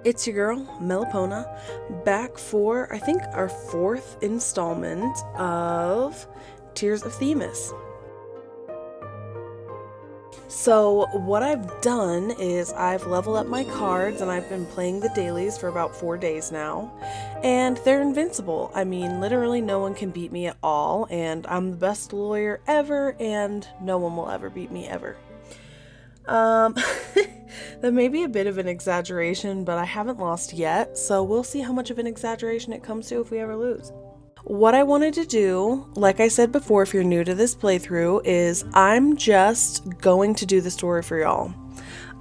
It's your girl, Melipona, back for, I think, our fourth installment of Tears of Themis. So what I've done is I've leveled up my cards and I've been playing the dailies for about 4 days now, and they're invincible. I mean, literally no one can beat me at all, and I'm the best lawyer ever, and no one will ever beat me ever. That may be a bit of an exaggeration, but I haven't lost yet, so we'll see how much of an exaggeration it comes to if we ever lose. What I wanted to do, like I said before, if you're new to this playthrough, is I'm just going to do the story for y'all.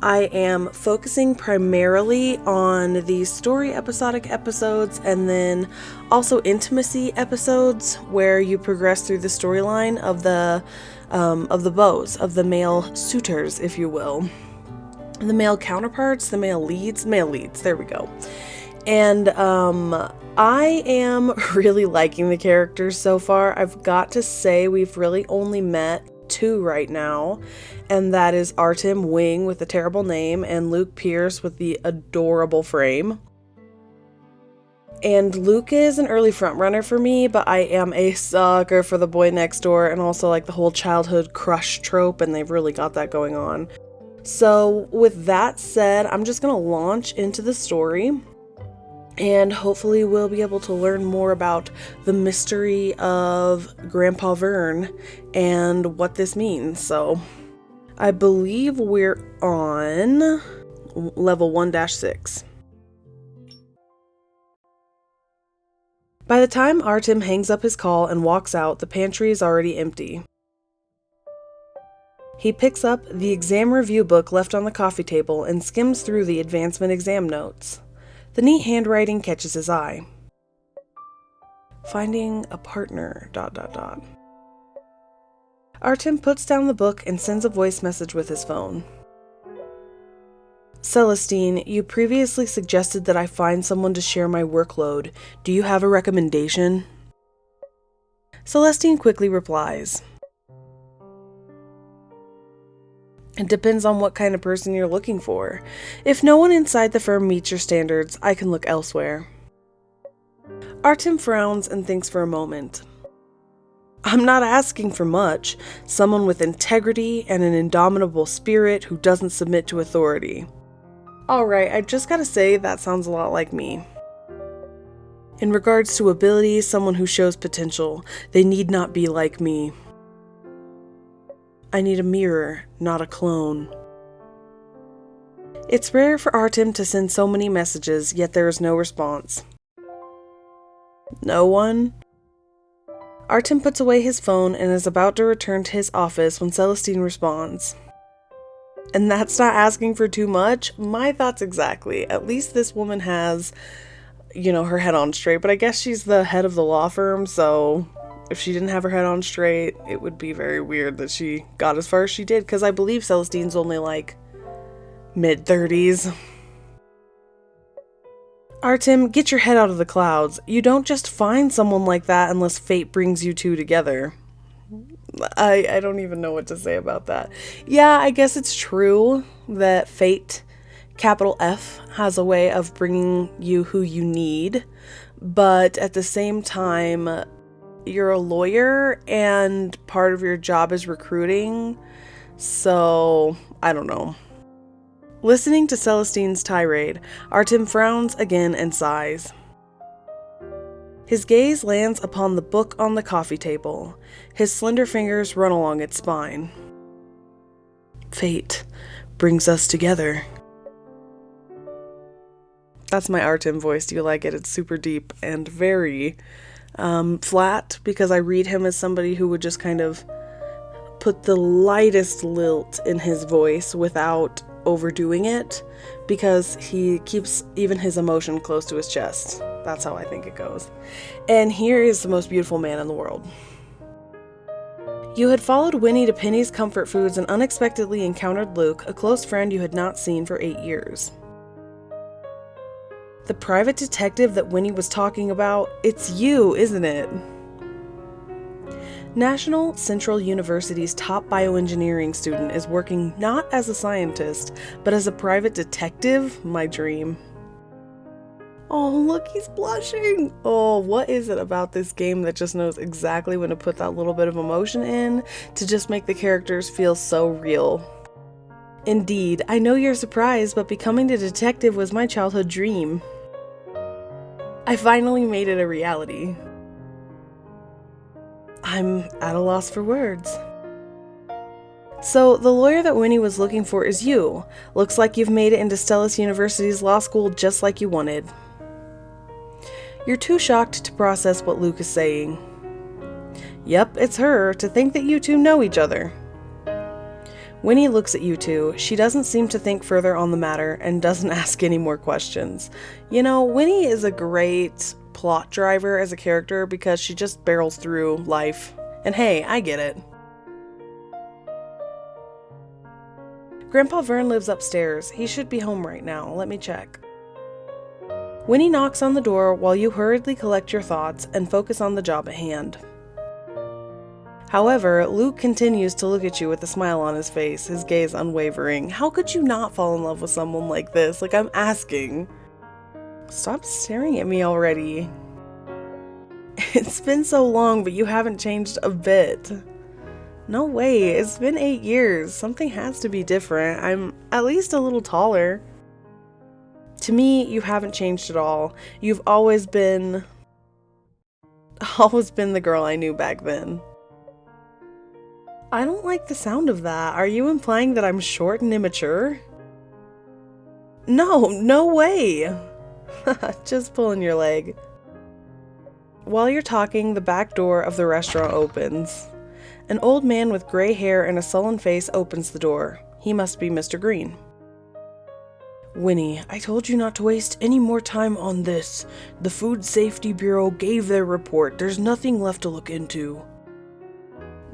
I am focusing primarily on the story episodic episodes and then also intimacy episodes where you progress through the storyline of the beaux, of the male suitors, if you will. The male counterparts, the male leads, there we go. And I am really liking the characters so far. I've got to say we've really only met two right now, and that is Artem Wing with the terrible name and Luke Pierce with the adorable frame. And Luke is an early frontrunner for me, but I am a sucker for the boy next door and also like the whole childhood crush trope, and they've really got that going on. So with that said, I'm just going to launch into the story, and hopefully we'll be able to learn more about the mystery of Grandpa Vern and what this means. So I believe we're on level 1-6. By the time Artem hangs up his call and walks out, the pantry is already empty. He picks up the exam review book left on the coffee table and skims through the advancement exam notes. The neat handwriting catches his eye. Finding a partner, ... Artem puts down the book and sends a voice message with his phone. Celestine, you previously suggested that I find someone to share my workload. Do you have a recommendation? Celestine quickly replies. It depends on what kind of person you're looking for. If no one inside the firm meets your standards, I can look elsewhere. Artem frowns and thinks for a moment. I'm not asking for much. Someone with integrity and an indomitable spirit who doesn't submit to authority. Alright, I just gotta say that sounds a lot like me. In regards to abilities, someone who shows potential. They need not be like me. I need a mirror, not a clone. It's rare for Artem to send so many messages, yet there is no response. No one? Artem puts away his phone and is about to return to his office when Celestine responds. And that's not asking for too much? My thoughts exactly. At least this woman has, her head on straight, but I guess she's the head of the law firm, so if she didn't have her head on straight, it would be very weird that she got as far as she did, because I believe Celestine's only like mid-30s. Artem, get your head out of the clouds. You don't just find someone like that unless fate brings you two together. I don't even know what to say about that. Yeah, I guess it's true that fate, capital F, has a way of bringing you who you need, but at the same time, you're a lawyer and part of your job is recruiting, so I don't know. Listening to Celestine's tirade, Artem frowns again and sighs. His gaze lands upon the book on the coffee table. His slender fingers run along its spine. Fate brings us together. That's my Artem voice. Do you like it? It's super deep and very flat, because I read him as somebody who would just kind of put the lightest lilt in his voice without overdoing it, because he keeps even his emotion close to his chest. That's how I think it goes. And here is the most beautiful man in the world. You had followed Winnie to Penny's Comfort Foods and unexpectedly encountered Luke, a close friend you had not seen for 8 years. The private detective that Winnie was talking about, it's you, isn't it? National Central University's top bioengineering student is working not as a scientist, but as a private detective, my dream. Oh, look, he's blushing. Oh, what is it about this game that just knows exactly when to put that little bit of emotion in to just make the characters feel so real? Indeed, I know you're surprised, but becoming a detective was my childhood dream. I finally made it a reality. I'm at a loss for words. So, the lawyer that Winnie was looking for is you. Looks like you've made it into Stellus University's law school just like you wanted. You're too shocked to process what Luke is saying. Yep, it's her. To think that you two know each other. Winnie looks at you two. She doesn't seem to think further on the matter and doesn't ask any more questions. You know, Winnie is a great plot driver as a character because she just barrels through life. And hey, I get it. Grandpa Vern lives upstairs. He should be home right now. Let me check. Winnie knocks on the door while you hurriedly collect your thoughts and focus on the job at hand. However, Luke continues to look at you with a smile on his face, his gaze unwavering. How could you not fall in love with someone like this? Like, I'm asking. Stop staring at me already. It's been so long, but you haven't changed a bit. No way, it's been 8 years. Something has to be different. I'm at least a little taller. To me, you haven't changed at all. You've always been the girl I knew back then. I don't like the sound of that. Are you implying that I'm short and immature? No way. Just pulling your leg. While you're talking, the back door of the restaurant opens. An old man with gray hair and a sullen face opens the door. He must be Mr. Green. Winnie, I told you not to waste any more time on this. The Food Safety Bureau gave their report. There's nothing left to look into.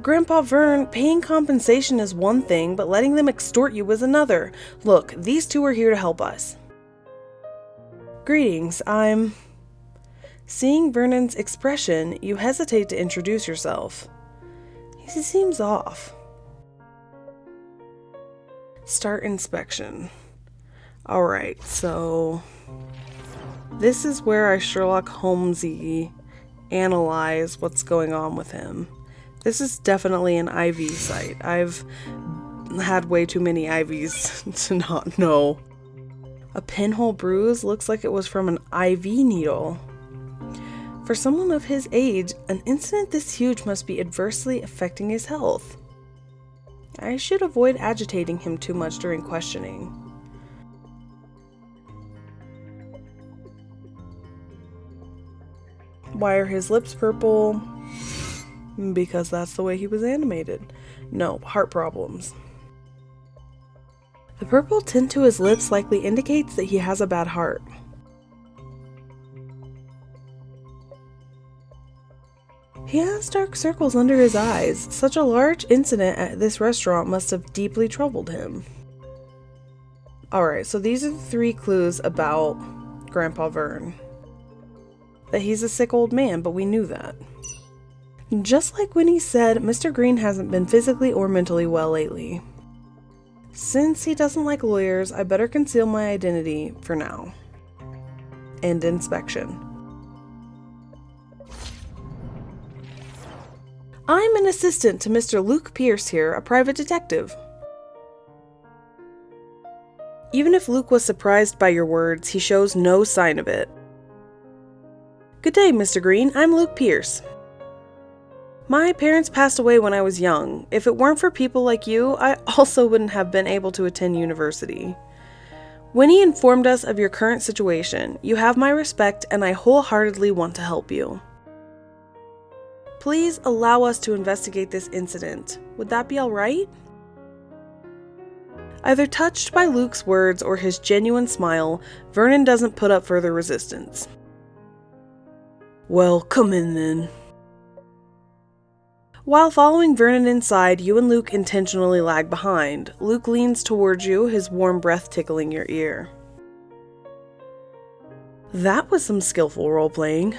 Grandpa Vern, paying compensation is one thing, but letting them extort you is another. Look, these two are here to help us. Greetings, I'm... Seeing Vernon's expression, you hesitate to introduce yourself. He seems off. Start inspection. Alright, so... This is where I Sherlock Holmesy analyze what's going on with him. This is definitely an IV site. I've had way too many IVs to not know. A pinhole bruise looks like it was from an IV needle. For someone of his age, an incident this huge must be adversely affecting his health. I should avoid agitating him too much during questioning. Why are his lips purple? Because that's the way he was animated. No, heart problems. The purple tint to his lips likely indicates that he has a bad heart. He has dark circles under his eyes. Such a large incident at this restaurant must have deeply troubled him. Alright, so these are the 3 clues about Grandpa Vern. That he's a sick old man, but we knew that. Just like Winnie said, Mr. Green hasn't been physically or mentally well lately. Since he doesn't like lawyers, I better conceal my identity for now. End inspection. I'm an assistant to Mr. Luke Pierce here, a private detective. Even if Luke was surprised by your words, he shows no sign of it. Good day, Mr. Green. I'm Luke Pierce. My parents passed away when I was young. If it weren't for people like you, I also wouldn't have been able to attend university. Winnie informed us of your current situation. You have my respect, and I wholeheartedly want to help you. Please allow us to investigate this incident. Would that be all right? Either touched by Luke's words or his genuine smile, Vernon doesn't put up further resistance. Well, come in then. While following Vernon inside, you and Luke intentionally lag behind. Luke leans towards you, his warm breath tickling your ear. That was some skillful role-playing.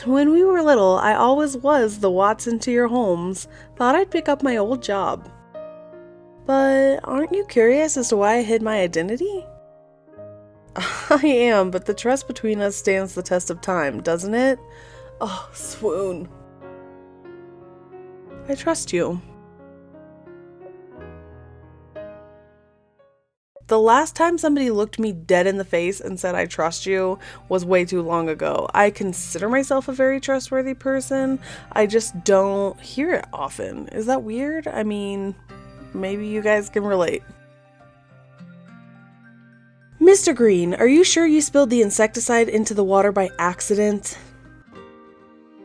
When we were little, I always was the Watson to your Holmes. Thought I'd pick up my old job. But aren't you curious as to why I hid my identity? I am, but the trust between us stands the test of time, doesn't it? Oh, swoon. I trust you. The last time somebody looked me dead in the face and said I trust you was way too long ago. I consider myself a very trustworthy person. I just don't hear it often. Is that weird? I mean, maybe you guys can relate. Mr. Green, are you sure you spilled the insecticide into the water by accident?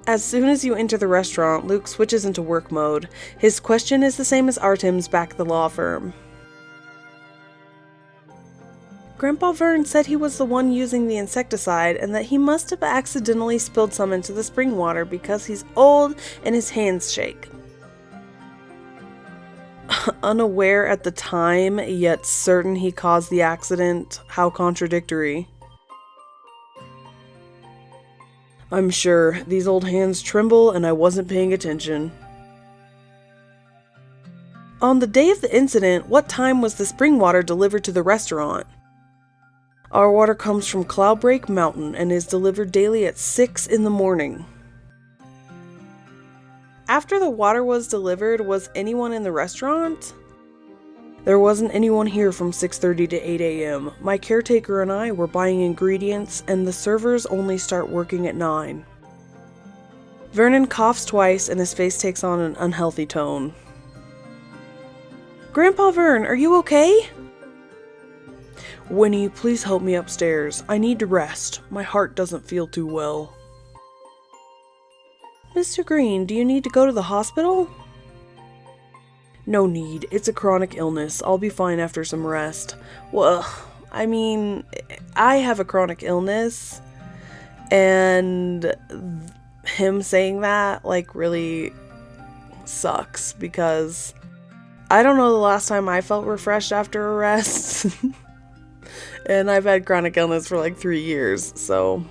As soon as you enter the restaurant, Luke switches into work mode. His question is the same as Artem's back at the law firm. Grandpa Vern said he was the one using the insecticide and that he must have accidentally spilled some into the spring water because he's old and his hands shake. Unaware at the time, yet certain he caused the accident. How contradictory. I'm sure. These old hands tremble and I wasn't paying attention. On the day of the incident, what time was the spring water delivered to the restaurant? Our water comes from Cloudbreak Mountain and is delivered daily at 6 in the morning. After the water was delivered, was anyone in the restaurant? There wasn't anyone here from 6:30 to 8 a.m. My caretaker and I were buying ingredients and the servers only start working at 9. Vernon coughs twice and his face takes on an unhealthy tone. Grandpa Vern, are you okay? Winnie, please help me upstairs. I need to rest. My heart doesn't feel too well. Mr. Green, do you need to go to the hospital? No need. It's a chronic illness. I'll be fine after some rest. Well, I mean, I have a chronic illness, and him saying that, like, really sucks because I don't know the last time I felt refreshed after a rest. And I've had chronic illness for like 3 years, so.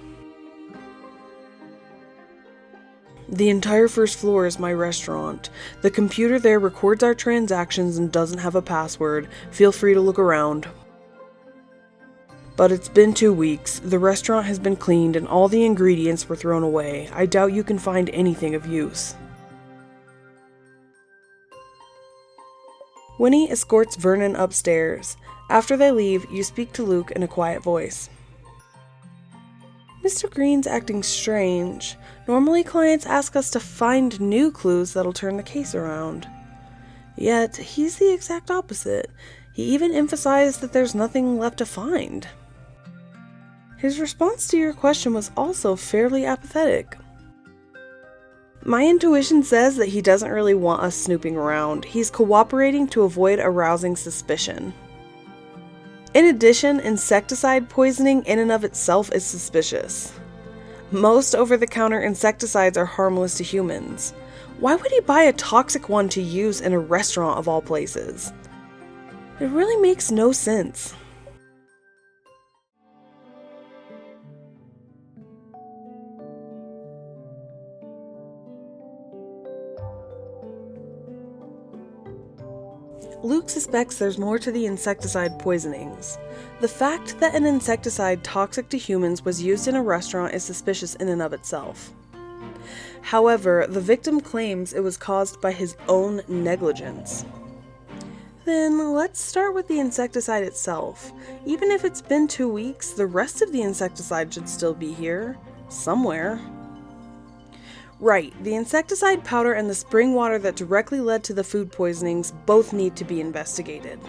The entire first floor is my restaurant. The computer there records our transactions and doesn't have a password. Feel free to look around. But it's been 2 weeks. The restaurant has been cleaned and all the ingredients were thrown away. I doubt you can find anything of use. Winnie escorts Vernon upstairs. After they leave, you speak to Luke in a quiet voice. Mr. Green's acting strange. Normally clients ask us to find new clues that'll turn the case around. Yet, he's the exact opposite. He even emphasized that there's nothing left to find. His response to your question was also fairly apathetic. My intuition says that he doesn't really want us snooping around. He's cooperating to avoid arousing suspicion. In addition, insecticide poisoning in and of itself is suspicious. Most over-the-counter insecticides are harmless to humans. Why would he buy a toxic one to use in a restaurant of all places? It really makes no sense. Luke suspects there's more to the insecticide poisonings. The fact that an insecticide toxic to humans was used in a restaurant is suspicious in and of itself. However, the victim claims it was caused by his own negligence. Then let's start with the insecticide itself. Even if it's been 2 weeks, the rest of the insecticide should still be here, somewhere. Right, the insecticide powder and the spring water that directly led to the food poisonings both need to be investigated.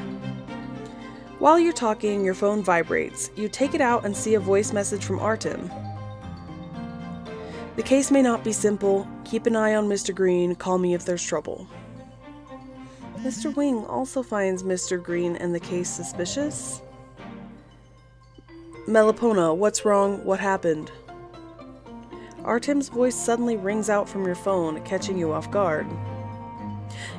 While you're talking, your phone vibrates. You take it out and see a voice message from Artem. The case may not be simple. Keep an eye on Mr. Green. Call me if there's trouble. Mr. Wing also finds Mr. Green and the case suspicious. Melipona, what's wrong? What happened? Artem's voice suddenly rings out from your phone, catching you off guard.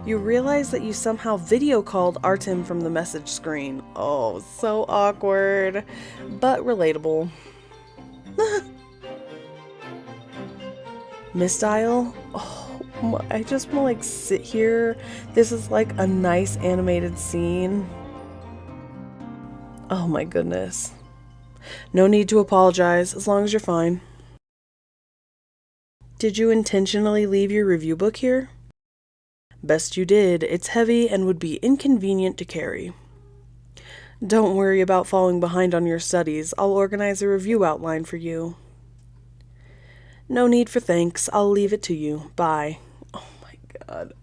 You realize that you somehow video called Artem from the message screen. Oh, so awkward, but relatable. Misdial? Oh, I just want to like sit here. This is like a nice animated scene. Oh my goodness. No need to apologize, as long as you're fine. Did you intentionally leave your review book here? Best you did. It's heavy and would be inconvenient to carry. Don't worry about falling behind on your studies. I'll organize a review outline for you. No need for thanks. I'll leave it to you. Bye. Oh my god.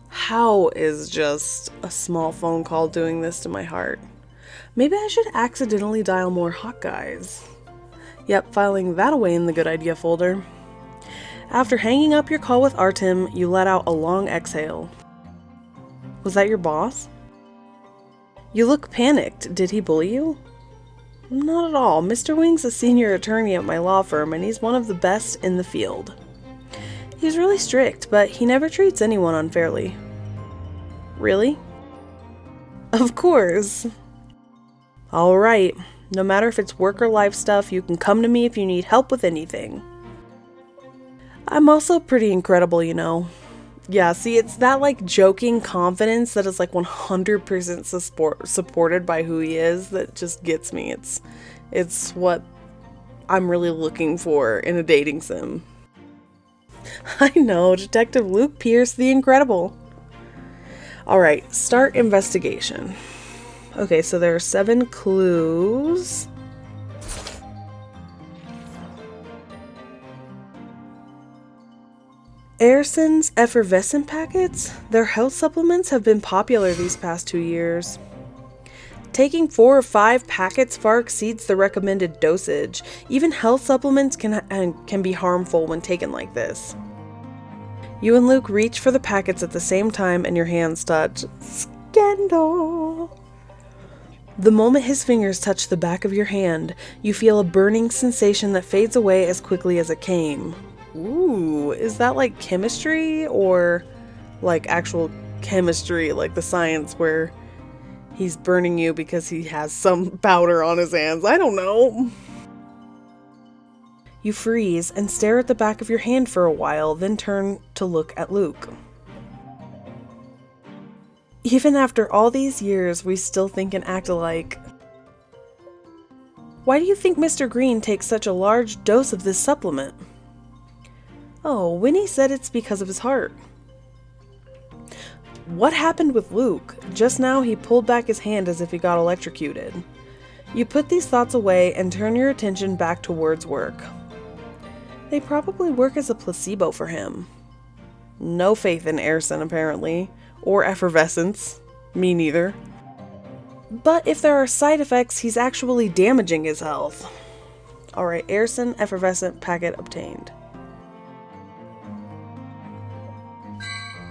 How is just a small phone call doing this to my heart? Maybe I should accidentally dial more hot guys. Yep, filing that away in the good idea folder. After hanging up your call with Artem, you let out a long exhale. Was that your boss? You look panicked. Did he bully you? Not at all. Mr. Wing's a senior attorney at my law firm, and he's one of the best in the field. He's really strict, but he never treats anyone unfairly. Really? Of course. All right. No matter if it's work or life stuff, you can come to me if you need help with anything. I'm also pretty incredible, you know. Yeah, see, it's that like joking confidence that is like 100% supported by who he is that just gets me. It's what I'm really looking for in a dating sim. I know, Detective Luke Pierce the Incredible. Alright, start investigation. Okay, so there are 7 clues. Airson's effervescent packets? Their health supplements have been popular these past 2 years. Taking 4 or 5 packets far exceeds the recommended dosage. Even health supplements can be harmful when taken like this. You and Luke reach for the packets at the same time and your hands touch. Scandal! The moment his fingers touch the back of your hand, you feel a burning sensation that fades away as quickly as it came. Ooh, is that like chemistry or like actual chemistry, like the science where he's burning you because he has some powder on his hands? I don't know. You freeze and stare at the back of your hand for a while, then turn to look at Luke. Even after all these years, we still think and act alike. Why do you think Mr. Green takes such a large dose of this supplement? Oh, Winnie said it's because of his heart. What happened with Luke? Just now he pulled back his hand as if he got electrocuted. You put these thoughts away and turn your attention back towards work. They probably work as a placebo for him. No faith in Airson, apparently. Or effervescence. Me neither. But if there are side effects, he's actually damaging his health. Alright, Airson effervescent packet obtained.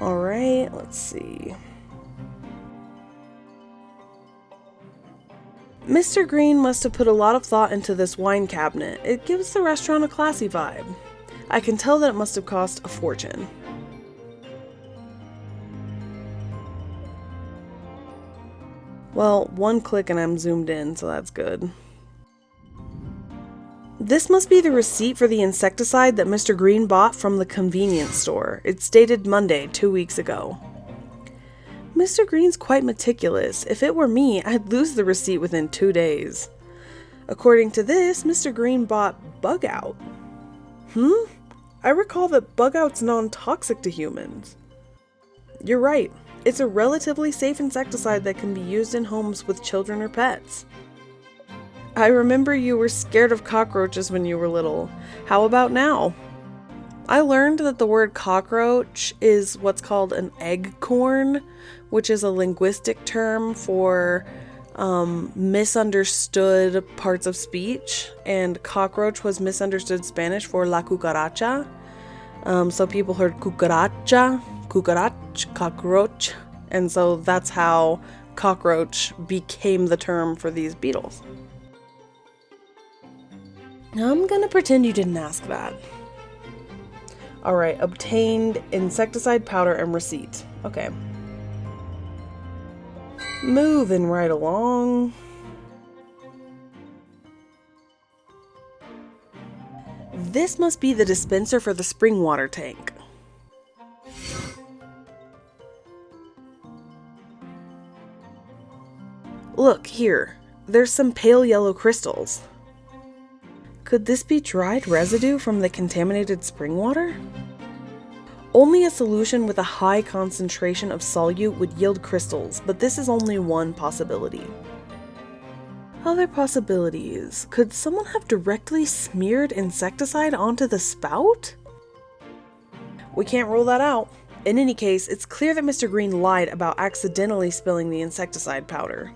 Alright, let's see. Mr. Green must have put a lot of thought into this wine cabinet. It gives the restaurant a classy vibe. I can tell that it must have cost a fortune. Well, 1 click and I'm zoomed in, so that's good. This must be the receipt for the insecticide that Mr. Green bought from the convenience store. It's dated Monday, 2 weeks ago. Mr. Green's quite meticulous. If it were me, I'd lose the receipt within 2 days. According to this, Mr. Green bought Bug Out. I recall that Bug Out's non-toxic to humans. You're right. It's a relatively safe insecticide that can be used in homes with children or pets. I remember you were scared of cockroaches when you were little. How about now? I learned that the word cockroach is what's called an eggcorn, which is a linguistic term for misunderstood parts of speech, and cockroach was misunderstood Spanish for la cucaracha. So people heard cucaracha, cucarach, cockroach, and so that's how cockroach became the term for these beetles. I'm gonna pretend you didn't ask that. Alright, obtained insecticide powder and receipt. Okay. Moving right along. This must be the dispenser for the spring water tank. Look, here. there's some pale yellow crystals. Could this be dried residue from the contaminated spring water? Only a solution with a high concentration of solute would yield crystals, but this is only one possibility. Other possibilities. Could someone have directly smeared insecticide onto the spout? We can't rule that out. In any case, it's clear that Mr. Green lied about accidentally spilling the insecticide powder.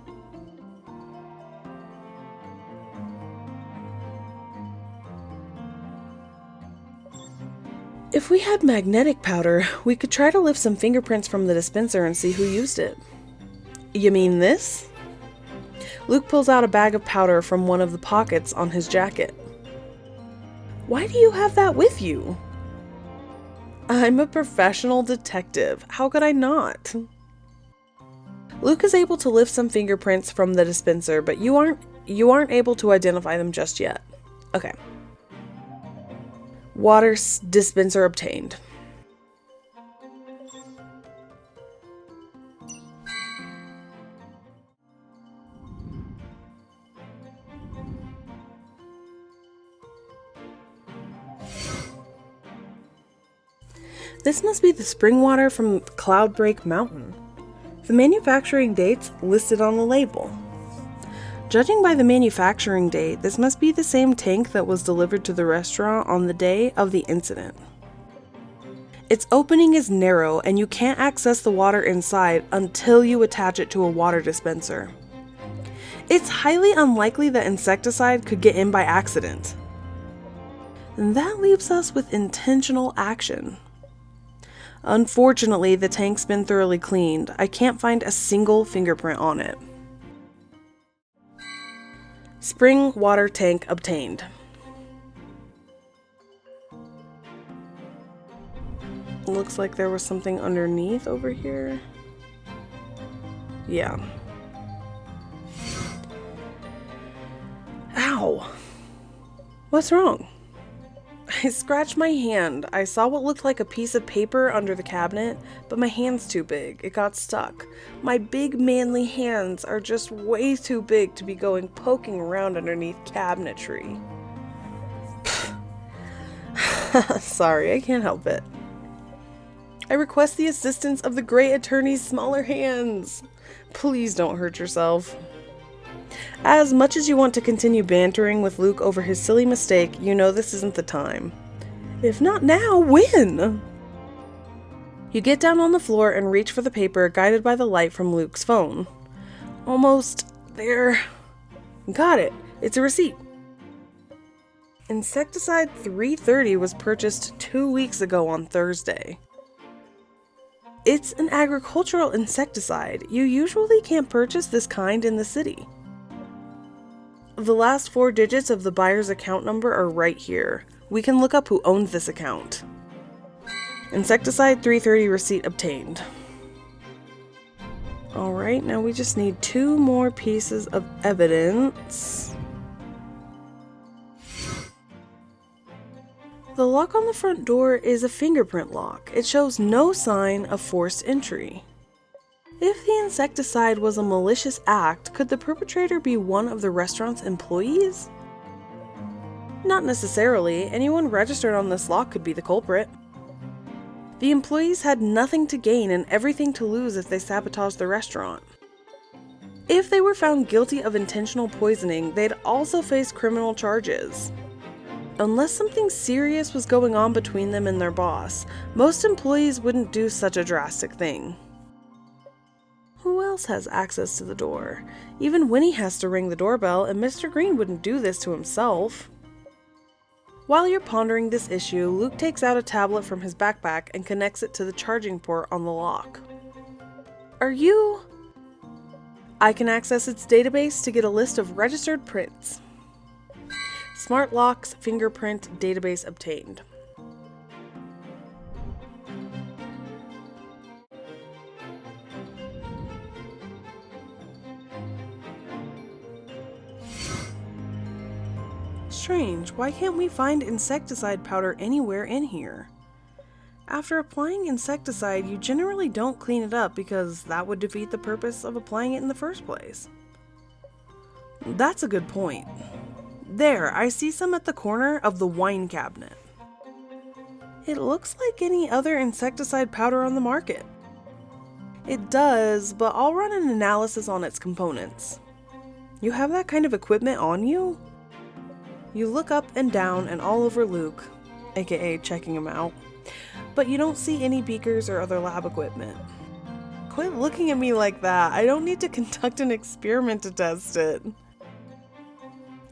If we had magnetic powder, we could try to lift some fingerprints from the dispenser and see who used it. You mean this? Luke pulls out a bag of powder from one of the pockets on his jacket. Why do you have that with you? I'm a professional detective. How could I not? Luke is able to lift some fingerprints from the dispenser, but you aren't able to identify them just yet. Okay. Water dispenser obtained. This must be the spring water from Cloudbreak Mountain. The manufacturing date's listed on the label. Judging by the manufacturing date, this must be the same tank that was delivered to the restaurant on the day of the incident. Its opening is narrow and you can't access the water inside until you attach it to a water dispenser. It's highly unlikely that insecticide could get in by accident. And that leaves us with intentional action. Unfortunately, the tank's been thoroughly cleaned. I can't find a single fingerprint on it. Spring water tank obtained. Looks like there was something underneath over here. Yeah. Ow! What's wrong? I scratched my hand. I saw what looked like a piece of paper under the cabinet, but my hand's too big. It got stuck. My big manly hands are just way too big to be going poking around underneath cabinetry. Sorry, I can't help it. I request the assistance of the great attorney's smaller hands. Please don't hurt yourself. As much as you want to continue bantering with Luke over his silly mistake, you know this isn't the time. If not now, when? You get down on the floor and reach for the paper, guided by the light from Luke's phone. Almost there. Got it. It's a receipt. Insecticide 330 was purchased 2 weeks ago on Thursday. It's an agricultural insecticide. You usually can't purchase this kind in the city. The last 4 digits of the buyer's account number are right here. We can look up who owned this account. Insecticide 330 receipt obtained. Alright, now we just need 2 more pieces of evidence. The lock on the front door is a fingerprint lock. It shows no sign of forced entry. If the insecticide was a malicious act, could the perpetrator be one of the restaurant's employees? Not necessarily. Anyone registered on this lock could be the culprit. The employees had nothing to gain and everything to lose if they sabotaged the restaurant. If they were found guilty of intentional poisoning, they'd also face criminal charges. Unless something serious was going on between them and their boss, most employees wouldn't do such a drastic thing. Who else has access to the door? Even Winnie has to ring the doorbell, and Mr. Green wouldn't do this to himself. While you're pondering this issue, Luke takes out a tablet from his backpack and connects it to the charging port on the lock. Are you? I can access its database to get a list of registered prints. Smart locks fingerprint database obtained. Strange, why can't we find insecticide powder anywhere in here? After applying insecticide, you generally don't clean it up because that would defeat the purpose of applying it in the first place. That's a good point. There, I see some at the corner of the wine cabinet. It looks like any other insecticide powder on the market. It does, but I'll run an analysis on its components. You have that kind of equipment on you? You look up and down and all over Luke, aka checking him out, but you don't see any beakers or other lab equipment. Quit looking at me like that. I don't need to conduct an experiment to test it.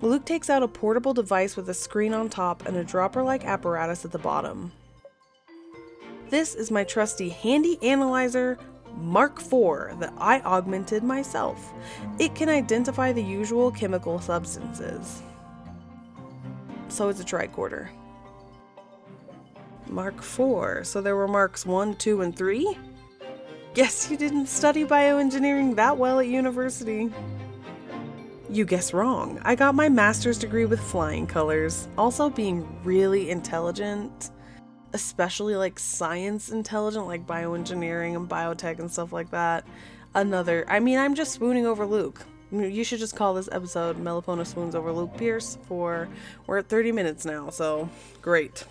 Luke takes out a portable device with a screen on top and a dropper-like apparatus at the bottom. This is my trusty Handy Analyzer Mark IV that I augmented myself. It can identify the usual chemical substances. So it's a tricorder. Mark IV. So there were marks 1, 2, and 3? Guess you didn't study bioengineering that well at university. You guess wrong. I got my master's degree with flying colors. Also being really intelligent, especially like science intelligent, like bioengineering and biotech and stuff like that. I'm just swooning over Luke. You should just call this episode Melipona Swoons Over Luke Pierce we're at 30 minutes now, so great.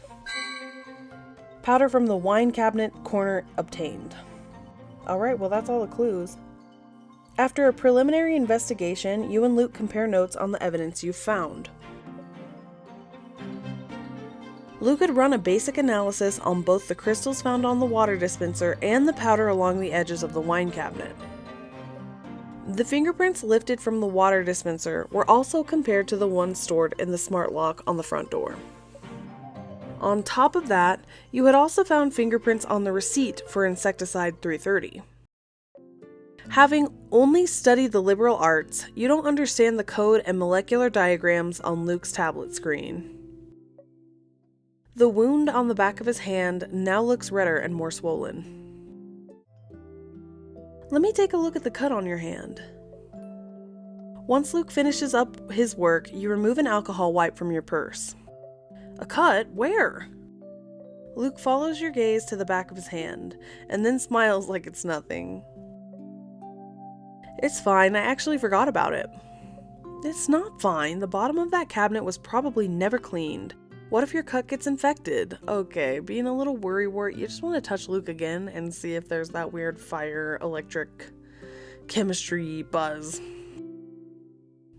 Powder from the wine cabinet corner obtained. Alright, well that's all the clues. After a preliminary investigation, you and Luke compare notes on the evidence you've found. Luke had run a basic analysis on both the crystals found on the water dispenser and the powder along the edges of the wine cabinet. The fingerprints lifted from the water dispenser were also compared to the ones stored in the smart lock on the front door. On top of that, you had also found fingerprints on the receipt for insecticide 330. Having only studied the liberal arts, you don't understand the code and molecular diagrams on Luke's tablet screen. The wound on the back of his hand now looks redder and more swollen. Let me take a look at the cut on your hand. Once Luke finishes up his work, you remove an alcohol wipe from your purse. A cut? Where? Luke follows your gaze to the back of his hand, and then smiles like it's nothing. It's fine, I actually forgot about it. It's not fine, the bottom of that cabinet was probably never cleaned. What if your cut gets infected? Okay, being a little worrywart, you just want to touch Luke again and see if there's that weird fire, electric, chemistry buzz.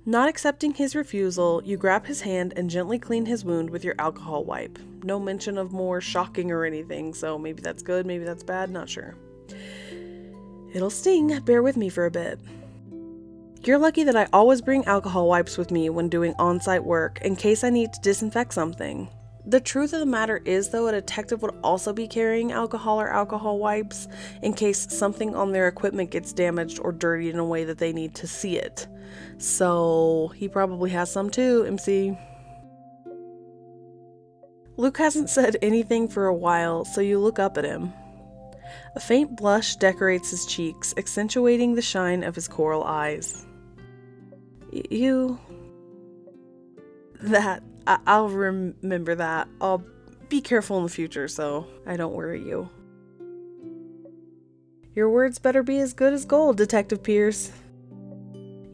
Not accepting his refusal, you grab his hand and gently clean his wound with your alcohol wipe. No mention of more shocking or anything, so maybe that's good, maybe that's bad, not sure. It'll sting, bear with me for a bit. You're lucky that I always bring alcohol wipes with me when doing on-site work in case I need to disinfect something. The truth of the matter is, though, a detective would also be carrying alcohol or alcohol wipes in case something on their equipment gets damaged or dirtied in a way that they need to see it. So he probably has some too, MC. Luke hasn't said anything for a while, so you look up at him. A faint blush decorates his cheeks, accentuating the shine of his coral eyes. I'll remember that. I'll be careful in the future so I don't worry you. Your words better be as good as gold, Detective Pierce.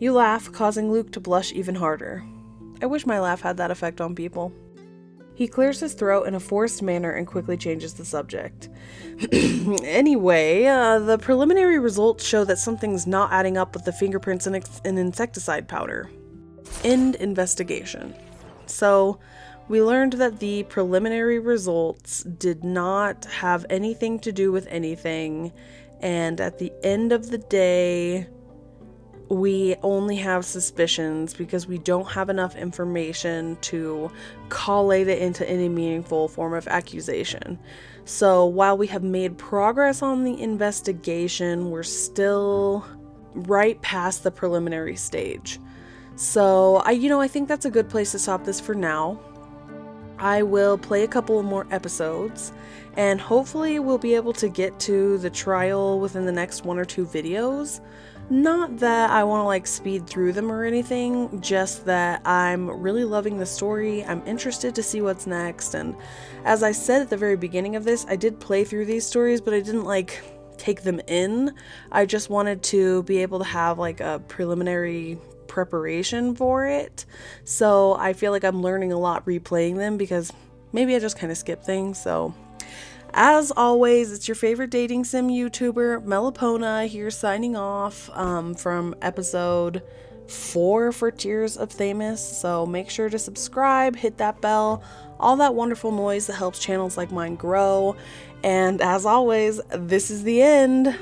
You laugh, causing Luke to blush even harder. I wish my laugh had that effect on people. He clears his throat in a forced manner and quickly changes the subject. Anyway, the preliminary results show that something's not adding up with the fingerprints in an insecticide powder. End investigation. So, we learned that the preliminary results did not have anything to do with anything, and at the end of the day, we only have suspicions because we don't have enough information to collate it into any meaningful form of accusation. So while we have made progress on the investigation, we're still right past the preliminary stage. So I think that's a good place to stop this for now. I will play a couple of more episodes, and hopefully we'll be able to get to the trial within the next 1 or 2 videos. Not that I want to speed through them or anything, just that I'm really loving the story. I'm interested to see what's next, and as I said at the very beginning of this, I did play through these stories, but I didn't take them in. I just wanted to be able to have a preliminary preparation for it. So I feel like I'm learning a lot replaying them because maybe I just kind of skip things. So as always, it's your favorite dating sim YouTuber, Melipona, here signing off from episode 4 for Tears of Themis. So make sure to subscribe, hit that bell, all that wonderful noise that helps channels like mine grow. And as always, this is the end.